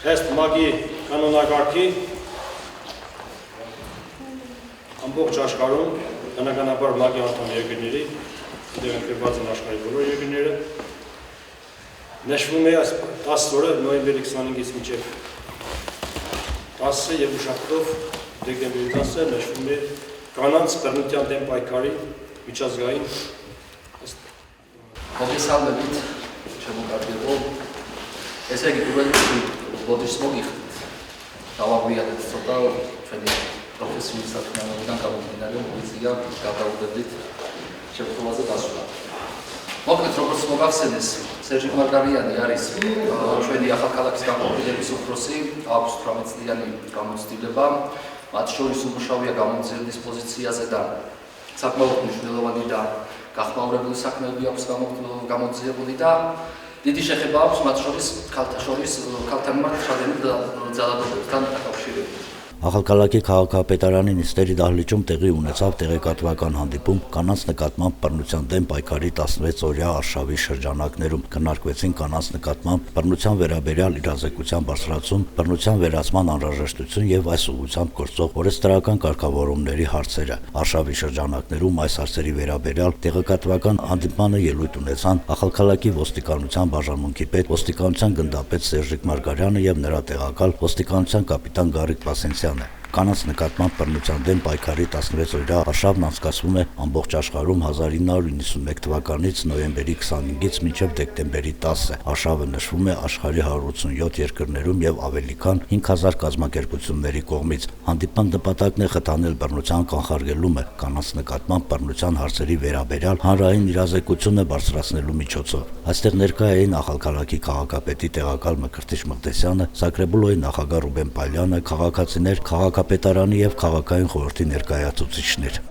Ըստ ՄԱԿ-ի կանոնակարգի ամբողջ աշխարհում բնականաբար ՄԱԿ-ի անդամ երկրների, որտեղ ընկերված են աշխարհի բոլոր երկրները, նշվում է 10 օրը նոյեմբերի 25-ից մինչև 10-ը եւ ուրախով դեկտեմբերի 10-ը նշվում է կանանց բռնության դեմ պայքարի միջազգային Հոգեսալվելիտ չմուկատիրով ես եկի բոդիշ սմոգիխ տավագույյանը ծոտա չենի պրոֆեսիոնի սատունանովიდან կավոմինարում ուիցիգա կատավուդեվլիտ չևտովազը դասուլա մոգնետ როგორც սմոգավ սենես Սերժիկ Մարգարյանի արիս չենի ախակալակիս կամոպիլերիս ուխրոսի ավգուստ Ռամեցնյանի կամոստիլեբա մատշորիս ումշավյա կամոնցեր դիսպոզիցիա զետան ցակմավոտ նշնելովանի դա Կախմաուրებული սակնելբի ապսկամոծիებული դա դիդի շեխեբաբս մատշորիս կալթանմարտ շադենի ձալադոդրտան տակավշիրը Ախալքալակի քաղաքապետարանի նիստերի դահլիճում տեղի ունեցավ տեղեկատվական հանդիպում կանանց նկատմամբ բռնության դեմ պայքարի 16-օրյա արշավի շրջանակներում քննարկվեցին կանանց նկատմամբ բռնության վերաբերյալ իրազեկության բարձրացում, բռնության վերացման անհրաժեշտություն եւ այս ուղղությամբ գործող օրենսդրական կարգավորումների հարցերը։ Արշավի շրջանակներում այս հարցերի վերաբերյալ տեղեկատվական հանդիպմանը ելույթ ունեցան Ախալքալակի ոստիկանության բաժանմունքի պետ, ոստիկանության գնդապետ Սերժիկ Մարգարյանը եւ նրա տեղակալ ոստիկանության կապիտան Գարիկ Պասենցյանը։ Կանանց նկատմամբ բռնության դեմ պայքարի 16-օրյա արշավն անցկացվում է ամբողջ աշխարհում 1991 թվականից նոյեմբերի 25-ից մինչև դեկտեմբերի 10-ը։ Արշավը նշվում է աշխարհի 187 երկրներում եւ ավելի քան 5000 կազմակերպությունների կողմից։ Հանդիպման նպատակն է խթանել բռնության կանխարգելումը, կանանց նկատմամբ բռնության հարցերի վերաբերյալ հանրային իրազեկությունը բարձրացնելու միջոցով։ Այստեղ ներկա էին Ախալքալակի քաղաքապետի տեղակալ Մկրտիչ Մղտեսյանը, Զագրեբուլոյի նախագահ Ռուբեն Պալյանը, քաղաքացիներ, քաղաքապետարանի եւ քաղաքային խորհրդի ներկայացուցիչներ։